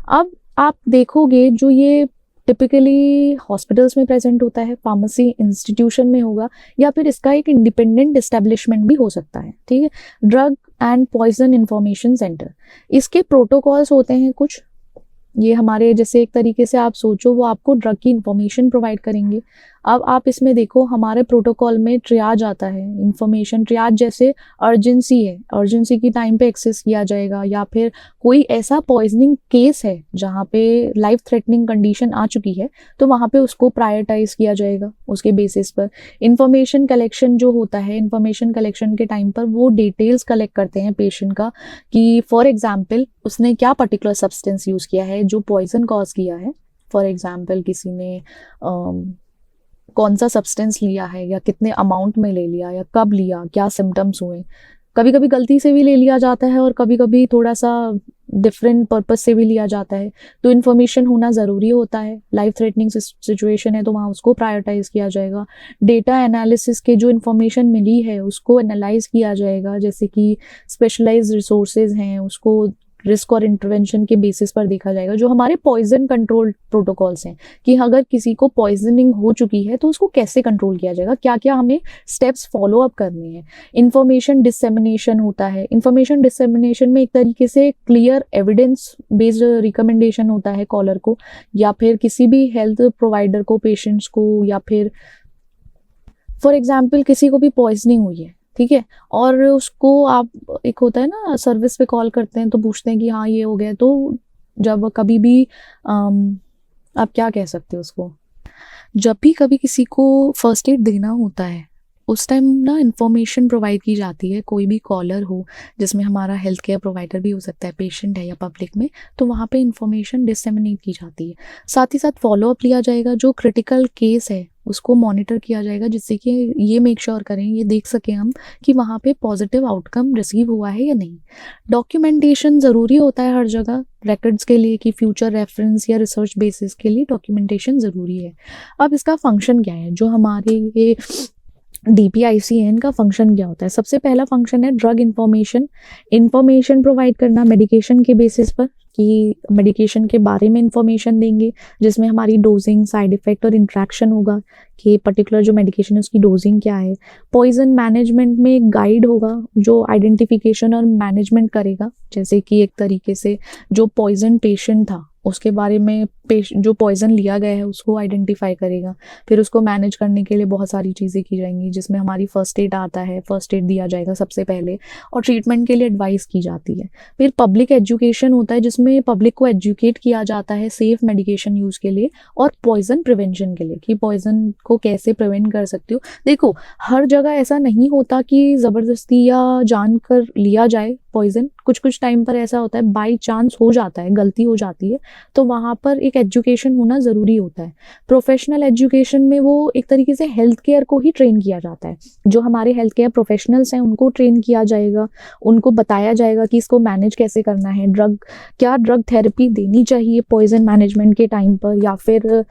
अब आप देखोगे जो ये टिपिकली हॉस्पिटल्स में प्रेजेंट होता है, फार्मेसी इंस्टीट्यूशन में होगा, या फिर इसका एक इंडिपेंडेंट एस्टेब्लिशमेंट भी हो सकता है, ठीक है। Drug and poison information centre, इसके प्रोटोकॉल्स होते हैं कुछ, ये हमारे जैसे एक तरीके से आप सोचो वो आपको ड्रग की इंफॉर्मेशन प्रोवाइड करेंगे। अब आप इसमें देखो हमारे प्रोटोकॉल में ट्रियाज आता है, इंफॉर्मेशन ट्रियाज जैसे अर्जेंसी है, अर्जेंसी की टाइम पे एक्सेस किया जाएगा, या फिर कोई ऐसा पॉइजनिंग केस है जहाँ पे लाइफ थ्रेटनिंग कंडीशन आ चुकी है तो वहाँ पे उसको प्रायोरिटाइज किया जाएगा उसके बेसिस पर। इंफॉर्मेशन कलेक्शन जो होता है, इंफॉर्मेशन कलेक्शन के टाइम पर वो डिटेल्स कलेक्ट करते हैं पेशेंट का कि फॉर एग्जाम्पल उसने क्या पर्टिकुलर सब्सटेंस यूज़ किया है जो पॉइजन कॉज किया है, फॉर एग्जाम्पल किसी ने कौन सा सब्सटेंस लिया है या कितने अमाउंट में ले लिया या कब लिया, क्या सिम्टम्स हुए। कभी कभी गलती से भी ले लिया जाता है और कभी कभी थोड़ा सा डिफरेंट पर्पस से भी लिया जाता है, तो इन्फॉर्मेशन होना ज़रूरी होता है। लाइफ थ्रेटनिंग सिचुएशन है तो वहाँ उसको प्रायोरिटाइज किया जाएगा। डेटा एनालिसिस के जो इन्फॉर्मेशन मिली है उसको एनालाइज किया जाएगा, जैसे कि स्पेशलाइज्ड रिसोर्सेज हैं उसको रिस्क और इंटरवेंशन के बेसिस पर देखा जाएगा। जो हमारे पॉइजन कंट्रोल प्रोटोकॉल्स हैं कि अगर किसी को पॉइजनिंग हो चुकी है तो उसको कैसे कंट्रोल किया जाएगा, क्या क्या हमें स्टेप्स फॉलो अप करने हैं। इंफॉर्मेशन डिसेमिनेशन होता है, इंफॉर्मेशन डिसेमिनेशन में एक तरीके से क्लियर एविडेंस बेस्ड रिकमेंडेशन होता है कॉलर को या फिर किसी भी हेल्थ प्रोवाइडर को, पेशेंट्स को, या फिर फॉर एग्जाम्पल किसी को भी पॉइजनिंग हुई है, ठीक है, और उसको आप एक होता है ना सर्विस पे कॉल करते हैं तो पूछते हैं कि हाँ ये हो गया, तो जब कभी भी आप क्या कह सकते हो उसको, जब भी कभी किसी को फर्स्ट एड देना होता है उस टाइम ना इन्फॉर्मेशन प्रोवाइड की जाती है। कोई भी कॉलर हो जिसमें हमारा हेल्थ केयर प्रोवाइडर भी हो सकता है, पेशेंट है या पब्लिक में, तो वहाँ पे इन्फॉर्मेशन डिसेमिनेट की जाती है। साथ ही साथ फॉलो अप लिया जाएगा, जो क्रिटिकल केस है उसको मॉनिटर किया जाएगा जिससे कि ये मेक श्योर करें, ये देख सकें हम कि वहाँ पे पॉजिटिव आउटकम रिसीव हुआ है या नहीं। डॉक्यूमेंटेशन ज़रूरी होता है हर जगह रिकॉर्ड्स के लिए कि फ्यूचर रेफरेंस या रिसर्च बेसिस के लिए डॉक्यूमेंटेशन ज़रूरी है। अब इसका फंक्शन क्या है, जो हमारे ये DPIC है इनका फंक्शन क्या होता है। सबसे पहला फंक्शन है ड्रग इंफॉर्मेशन प्रोवाइड करना मेडिकेशन के बेसिस पर, कि मेडिकेशन के बारे में इंफॉर्मेशन देंगे जिसमें हमारी डोजिंग, साइड इफेक्ट और इंट्रैक्शन होगा कि पर्टिकुलर जो मेडिकेशन है उसकी डोजिंग क्या है। पॉइजन मैनेजमेंट में एक गाइड होगा जो आइडेंटिफिकेशन और मैनेजमेंट करेगा, जैसे कि एक तरीके से जो पॉइजन पेशेंट था उसके बारे में, जो पॉइजन लिया गया है उसको आइडेंटिफाई करेगा। फिर उसको मैनेज करने के लिए बहुत सारी चीज़ें की जाएंगी जिसमें हमारी फर्स्ट एड आता है, फर्स्ट एड दिया जाएगा सबसे पहले, और ट्रीटमेंट के लिए एडवाइस की जाती है। फिर पब्लिक एजुकेशन होता है जिसमें पब्लिक को एजुकेट किया जाता है सेफ मेडिकेशन यूज़ के लिए और पॉइजन प्रिवेंशन के लिए कि पॉइजन को कैसे प्रिवेंट कर सकते हो। देखो हर जगह ऐसा नहीं होता कि ज़बरदस्ती या जानकर लिया जाए पॉइजन, कुछ कुछ टाइम पर ऐसा होता है बाई चांस हो जाता है, गलती हो जाती है, तो वहाँ पर एक एजुकेशन होना ज़रूरी होता है। प्रोफेशनल एजुकेशन में वो एक तरीके से हेल्थ केयर को ही ट्रेन किया जाता है, जो हमारे हेल्थ केयर प्रोफेशनल्स हैं उनको ट्रेन किया जाएगा, उनको बताया जाएगा कि इसको मैनेज कैसे करना है, ड्रग थेरेपी देनी चाहिए पॉइजन मैनेजमेंट के टाइम पर, या फिर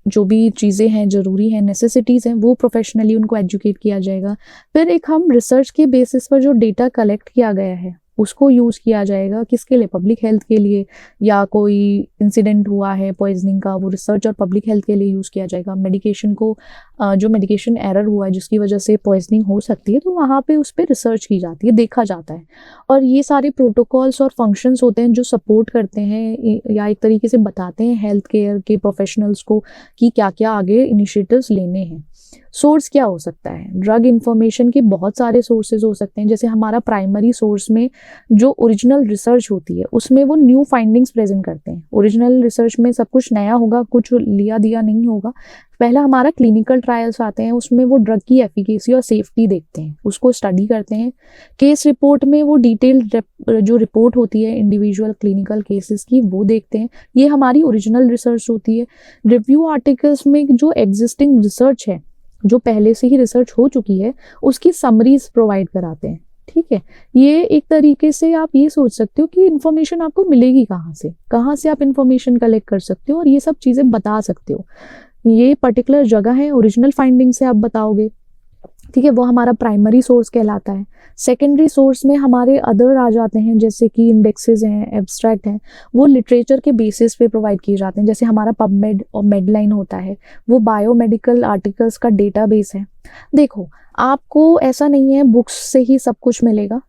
जो भी चीज़ें हैं ज़रूरी हैं, नेसेसिटीज़ हैं, वो प्रोफेशनली उनको एजुकेट किया जाएगा। फिर एक हम रिसर्च के बेसिस पर जो डेटा कलेक्ट किया गया है उसको यूज़ किया जाएगा, किसके लिए, पब्लिक हेल्थ के लिए, या कोई इंसिडेंट हुआ है पॉइजनिंग का वो रिसर्च और पब्लिक हेल्थ के लिए यूज़ किया जाएगा। मेडिकेशन को जो मेडिकेशन एरर हुआ है जिसकी वजह से पॉइजनिंग हो सकती है तो वहाँ पे उस पर रिसर्च की जाती है, देखा जाता है। और ये सारे प्रोटोकॉल्स और फंक्शंस होते हैं जो सपोर्ट करते हैं या एक तरीके से बताते हैं हेल्थ केयर के प्रोफेशनल्स को कि क्या क्या आगे इनिशिएटिव्स लेने हैं। सोर्स क्या हो सकता है, ड्रग इंफॉर्मेशन के बहुत सारे सोर्सेज हो सकते हैं। जैसे हमारा प्राइमरी सोर्स में जो ओरिजिनल रिसर्च होती है उसमें वो न्यू फाइंडिंग्स प्रेजेंट करते हैं। ओरिजिनल रिसर्च में सब कुछ नया होगा, कुछ लिया दिया नहीं होगा। पहला हमारा क्लिनिकल ट्रायल्स आते हैं, उसमें वो ड्रग की एफिकेसी और सेफ्टी देखते हैं, उसको स्टडी करते हैं। केस रिपोर्ट में वो डिटेल्ड जो रिपोर्ट होती है इंडिविजुअल क्लिनिकल केसेस की वो देखते हैं, ये हमारी ओरिजिनल रिसर्च होती है। रिव्यू आर्टिकल्स में जो एग्जिस्टिंग रिसर्च है, जो पहले से ही रिसर्च हो चुकी है, उसकी समरीज प्रोवाइड कराते हैं, ठीक है। ये एक तरीके से आप ये सोच सकते हो कि इन्फॉर्मेशन आपको मिलेगी कहाँ से आप इन्फॉर्मेशन कलेक्ट कर सकते हो और ये सब चीज़ें बता सकते हो। ये पर्टिकुलर जगह है, ओरिजिनल फाइंडिंग से आप बताओगे। ठीक है, वो हमारा प्राइमरी सोर्स कहलाता है। सेकेंडरी सोर्स में हमारे अदर आ जाते हैं, जैसे कि इंडेक्सेस हैं, एब्स्ट्रैक्ट हैं, वो लिटरेचर के बेसिस पे प्रोवाइड किए जाते हैं। जैसे हमारा पबमेड और मेडलाइन होता है, वो बायोमेडिकल आर्टिकल्स का डेटाबेस है। देखो, आपको ऐसा नहीं है बुक्स से ही सब कुछ मिलेगा,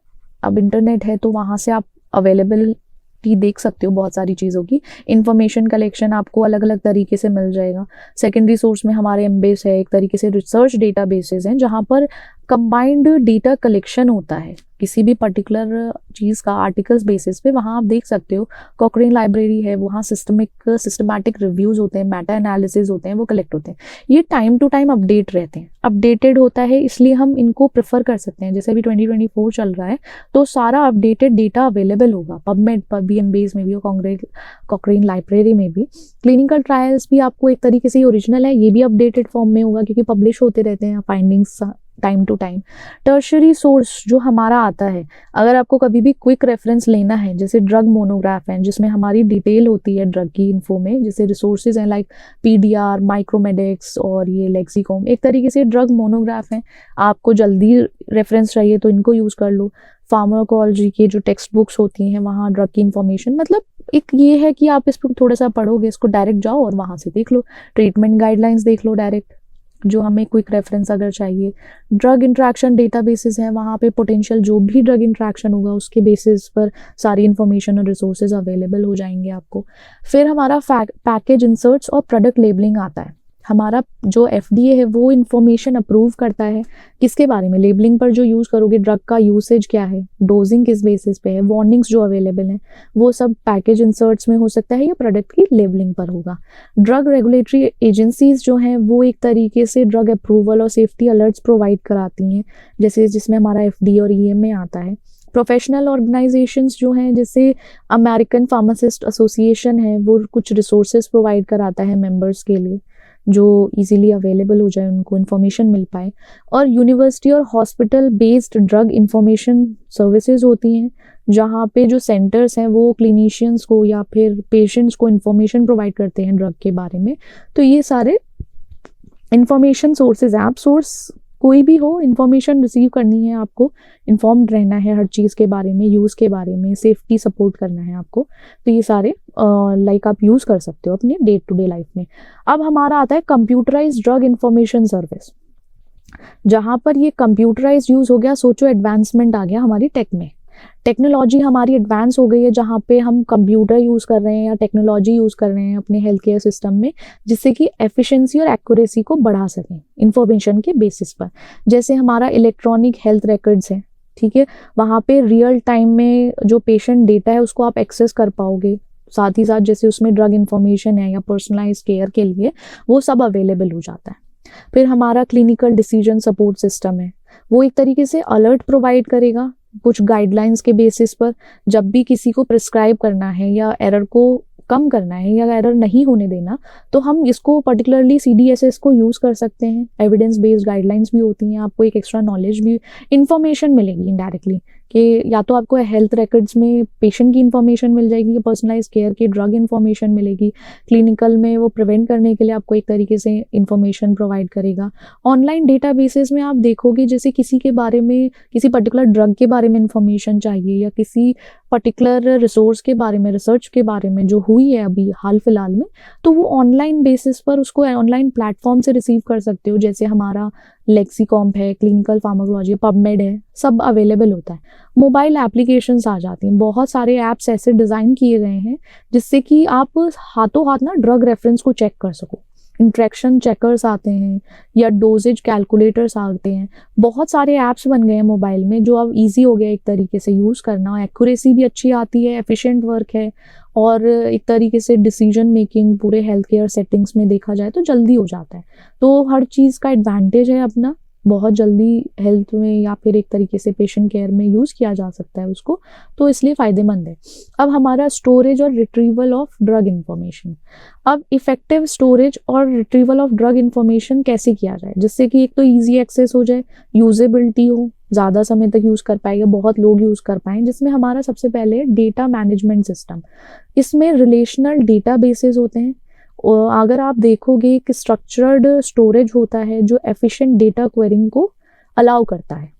अब इंटरनेट है तो वहाँ से आप अवेलेबिलिटी देख सकते हो बहुत सारी चीज़ों की। इंफॉर्मेशन कलेक्शन आपको अलग अलग तरीके से मिल जाएगा। सेकेंडरी सोर्स में हमारे एमबेस है, एक तरीके से रिसर्च डेटाबेसेस हैं जहाँ पर कंबाइंड डेटा कलेक्शन होता है किसी भी पर्टिकुलर चीज़ का आर्टिकल्स बेसिस पे। वहाँ आप देख सकते हो कॉकरेन लाइब्रेरी है, वहाँ सिस्टमैटिक रिव्यूज़ होते हैं, मेटा एनालिसिस होते हैं, वो कलेक्ट होते हैं। ये टाइम टू टाइम अपडेट रहते हैं, अपडेटेड होता है, इसलिए हम इनको प्रेफर कर सकते हैं। जैसे अभी 2024 चल रहा है तो सारा अपडेटेड डेटा अवेलेबल होगा पबमेड पर भी, एमबेस में भी और कॉकरेन लाइब्रेरी में भी। क्लिनिकल ट्रायल्स भी आपको एक तरीके से ओरिजिनल है, ये भी अपडेटेड फॉर्म में होगा क्योंकि पब्लिश होते रहते हैं findings time to time. Tertiary source जो हमारा आता है, अगर आपको कभी भी क्विक रेफरेंस लेना है, जैसे ड्रग मोनोग्राफ है जिसमें हमारी डिटेल होती है ड्रग की इन्फो में, जैसे रिसोर्सेज हैं लाइक पीडीआर, माइक्रोमेडिक्स और ये लेक्सिकॉम, एक तरीके से ड्रग मोनोग्राफ हैं। आपको जल्दी रेफरेंस चाहिए तो इनको यूज़ कर लो। फार्माकोलॉजी के जो टेक्स्ट बुक्स होती हैं वहाँ ड्रग की इन्फॉर्मेशन, मतलब एक ये है कि आप इसको थोड़ा सा पढ़ोगे, इसको डायरेक्ट जाओ और वहाँ से देख लो। ट्रीटमेंट गाइडलाइंस देख लो डायरेक्ट, जो हमें क्विक रेफरेंस अगर चाहिए। ड्रग इंट्रैक्शन डेटाबेसेस हैं, वहाँ पे पोटेंशियल जो भी ड्रग इंट्रैक्शन होगा उसके बेसिस पर सारी इन्फॉर्मेशन और रिसोर्सेज अवेलेबल हो जाएंगे आपको। फिर हमारा पैकेज इंसर्ट्स और प्रोडक्ट लेबलिंग आता है। हमारा जो FDA है वो इन्फॉर्मेशन अप्रूव करता है किसके बारे में, लेबलिंग पर जो यूज़ करोगे, ड्रग का यूसेज क्या है, डोजिंग किस बेसिस पे है, वार्निंग्स जो अवेलेबल हैं, वो सब पैकेज इंसर्ट्स में हो सकता है या प्रोडक्ट की लेबलिंग पर होगा। ड्रग रेगुलेटरी एजेंसीज जो हैं वो एक तरीके से ड्रग अप्रूवल और सेफ्टी अलर्ट्स प्रोवाइड कराती हैं, जैसे जिसमें हमारा FDA और EMA आता है। प्रोफेशनल ऑर्गेनाइजेशंस जो हैं, जैसे अमेरिकन फार्मासिस्ट एसोसिएशन है, वो कुछ रिसोर्सेज प्रोवाइड कराता है मेंबर्स के लिए जो इजीली अवेलेबल हो जाए, उनको इन्फॉर्मेशन मिल पाए। और यूनिवर्सिटी और hospital based drug information services होती हैं, जहाँ पे जो सेंटर्स हैं वो क्लिनिशियंस को या फिर पेशेंट्स को इन्फॉर्मेशन प्रोवाइड करते हैं ड्रग के बारे में। तो ये सारे इंफॉर्मेशन सोर्सेज हैं। आप सोर्स कोई भी हो, इन्फॉर्मेशन रिसीव करनी है आपको, इन्फॉर्म्ड रहना है हर चीज़ के बारे में, यूज़ के बारे में, सेफ्टी सपोर्ट करना है आपको। तो ये सारे लाइक आप यूज़ कर सकते हो अपने डे टू डे लाइफ में। अब हमारा आता है कंप्यूटराइज्ड ड्रग इंफॉर्मेशन सर्विस, जहाँ पर ये कंप्यूटराइज्ड यूज़ हो गया। सोचो एडवांसमेंट आ गया हमारी टेक में, टेक्नोलॉजी हमारी एडवांस हो गई है, जहाँ पे हम कंप्यूटर यूज़ कर रहे हैं या टेक्नोलॉजी यूज़ कर रहे हैं अपने हेल्थ केयर सिस्टम में, जिससे कि एफिशिएंसी और एक्यूरेसी को बढ़ा सकें इंफॉर्मेशन के बेसिस पर। जैसे हमारा इलेक्ट्रॉनिक हेल्थ रिकॉर्ड्स हैं, ठीक है, वहाँ पे रियल टाइम में जो पेशेंट डेटा है उसको आप एक्सेस कर पाओगे। साथ ही साथ जैसे उसमें ड्रग इंफॉर्मेशन है या पर्सनलाइज केयर के लिए, वो सब अवेलेबल हो जाता है। फिर हमारा क्लिनिकल डिसीजन सपोर्ट सिस्टम है, वो एक तरीके से अलर्ट प्रोवाइड करेगा कुछ गाइडलाइंस के बेसिस पर। जब भी किसी को प्रिस्क्राइब करना है या एरर को कम करना है या एरर नहीं होने देना, तो हम इसको पर्टिकुलरली CDSS को यूज़ कर सकते हैं। एविडेंस बेस्ड गाइडलाइंस भी होती हैं, आपको एक एक्स्ट्रा नॉलेज भी, इंफॉर्मेशन मिलेगी इनडायरेक्टली कि या तो आपको हेल्थ रिकॉर्ड्स में पेशेंट की इंफॉर्मेशन मिल जाएगी या पर्सनलाइज केयर की ड्रग इंफॉर्मेशन मिलेगी। क्लिनिकल में वो प्रिवेंट करने के लिए आपको एक तरीके से इंफॉर्मेशन प्रोवाइड करेगा। ऑनलाइन डेटाबेसेस में आप देखोगे जैसे किसी के बारे में, किसी पर्टिकुलर ड्रग के बारे में इंफॉर्मेशन चाहिए या किसी पर्टिकुलर रिसोर्स के बारे में, रिसर्च के बारे में जो हुई है अभी हाल फिलहाल में, तो वो ऑनलाइन बेसिस पर उसको ऑनलाइन प्लेटफॉर्म से रिसीव कर सकते हो। जैसे हमारा लेक्सिकॉम है, क्लिनिकल फार्माकोलॉजी, पबमेड है, सब अवेलेबल होता है। मोबाइल एप्लीकेशंस आ जाती हैं, बहुत सारे ऐप्स ऐसे डिज़ाइन किए गए हैं जिससे कि आप हाथों हाथ ना ड्रग रेफरेंस को चेक कर सको। इंट्रैक्शन चेकर्स आते हैं या डोजेज कैलकुलेटर्स आते हैं, बहुत सारे ऐप्स बन गए हैं मोबाइल में जो अब ईजी हो गया एक तरीके से यूज़ करना। एक्यूरेसी भी अच्छी आती है, एफिशिएंट वर्क है और एक तरीके से डिसीजन मेकिंग पूरे हेल्थ केयर सेटिंग्स में देखा जाए तो जल्दी हो जाता है। तो हर चीज़ का एडवांटेज है अपना, बहुत जल्दी हेल्थ में या फिर एक तरीके से पेशेंट केयर में यूज़ किया जा सकता है उसको, तो इसलिए फ़ायदेमंद है। अब हमारा स्टोरेज और रिट्रीवल ऑफ ड्रग इंफॉर्मेशन। अब इफ़ेक्टिव स्टोरेज और रिट्रीवल ऑफ ड्रग इंफॉर्मेशन कैसे किया जाए जिससे कि एक तो ईजी एक्सेस हो जाए, यूजेबिलिटी हो, ज़्यादा समय तक यूज़ कर पाएगा, बहुत लोग यूज़ कर पाएँ। जिसमें हमारा सबसे पहले डेटा मैनेजमेंट सिस्टम, इसमें रिलेशनल डेटा बेसेस होते हैं। अगर आप देखोगे कि स्ट्रक्चर्ड स्टोरेज होता है जो एफिशिएंट डेटा क्वेरिंग को अलाउ करता है।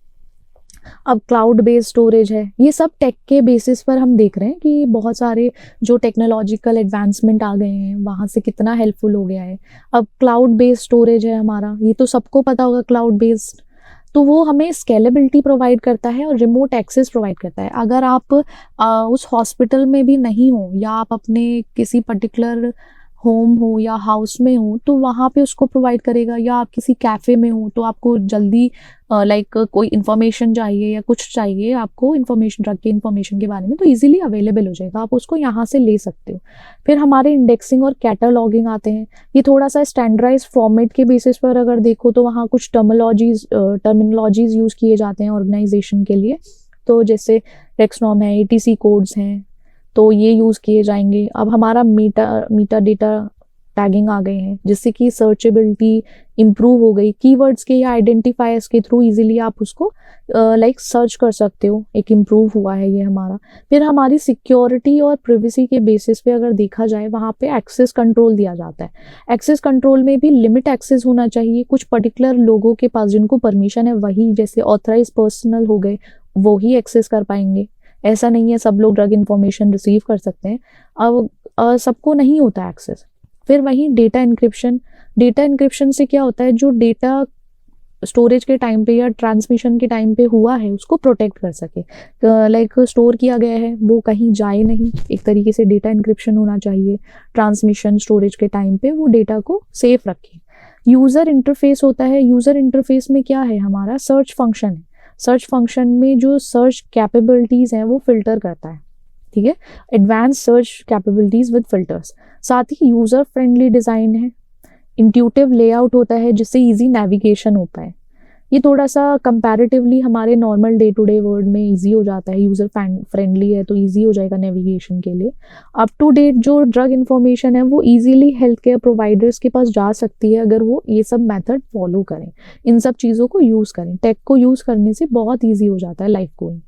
अब क्लाउड बेस्ड स्टोरेज है, ये सब टेक के बेसिस पर हम देख रहे हैं कि बहुत सारे जो टेक्नोलॉजिकल एडवांसमेंट आ गए हैं वहाँ से कितना हेल्पफुल हो गया है। अब क्लाउड बेस्ड स्टोरेज है हमारा, ये तो सबको पता होगा क्लाउड बेस्ड, तो वो हमें स्केलेबिलिटी प्रोवाइड करता है और रिमोट एक्सेस प्रोवाइड करता है। अगर आप उस हॉस्पिटल में भी नहीं हो या आप अपने किसी पर्टिकुलर होम हो या हाउस में हो तो वहाँ पे उसको प्रोवाइड करेगा, या आप किसी कैफ़े में हो तो आपको जल्दी लाइक कोई इन्फॉर्मेशन चाहिए या कुछ चाहिए आपको इन्फॉर्मेशन, ड्रग के इन्फॉर्मेशन के बारे में, तो इजीली अवेलेबल हो जाएगा, आप उसको यहाँ से ले सकते हो। फिर हमारे इंडेक्सिंग और कैटालॉगिंग आते हैं, ये थोड़ा सा स्टैंडर्डाइज फॉर्मेट के बेसिस पर अगर देखो तो वहाँ कुछ टर्मिनोलॉजीज यूज़ किए जाते हैं ऑर्गेनाइजेशन के लिए, तो जैसे टेक्सनॉम है, ATC कोड्स हैं, तो ये यूज़ किए जाएंगे। अब हमारा मीटा डेटा टैगिंग आ गए हैं जिससे कि सर्चेबिलिटी इम्प्रूव हो गई, कीवर्ड्स के या आइडेंटिफायर्स के थ्रू इजीली आप उसको लाइक सर्च कर सकते हो, एक इम्प्रूव हुआ है ये हमारा। फिर हमारी सिक्योरिटी और प्रिवेसी के बेसिस पे अगर देखा जाए वहाँ पे एक्सेस कंट्रोल दिया जाता है। एक्सेस कंट्रोल में भी लिमिट एक्सेस होना चाहिए, कुछ पर्टिकुलर लोगों के पास जिनको परमिशन है वही, जैसे ऑथराइज पर्सनल हो गए, वो ही एक्सेस कर पाएंगे। ऐसा नहीं है सब लोग ड्रग इन्फॉर्मेशन रिसीव कर सकते हैं, अब सबको नहीं होता एक्सेस। फिर वहीं डेटा इंक्रिप्शन से क्या होता है, जो डेटा स्टोरेज के टाइम पे या ट्रांसमिशन के टाइम पे हुआ है उसको प्रोटेक्ट कर सके, लाइक स्टोर किया गया है वो कहीं जाए नहीं, एक तरीके से डेटा इंक्रिप्शन होना चाहिए ट्रांसमिशन स्टोरेज के टाइम पे, वो डेटा को सेफ रखे। यूज़र इंटरफेस होता है, यूज़र इंटरफेस में क्या है, हमारा सर्च फंक्शन है, सर्च फंक्शन में जो सर्च कैपेबिलिटीज़ हैं वो फिल्टर करता है, ठीक है, advance search capabilities with filters. साथ ही यूज़र फ्रेंडली डिज़ाइन है, इंट्यूटिव लेआउट होता है जिससे इजी नेविगेशन हो पाए। ये थोड़ा सा कंपैरेटिवली हमारे normal day to day world में इजी हो जाता है, यूज़र फ्रेंडली है तो इजी हो जाएगा नेविगेशन के लिए। अप टू डेट जो ड्रग इन्फॉर्मेशन है वो इजीली हेल्थ केयर प्रोवाइडर्स के पास जा सकती है अगर वो ये सब मेथड फॉलो करें, इन सब चीज़ों को यूज़ करें। टेक को यूज़ करने से बहुत ईजी हो जाता है लाइफ गोइंग।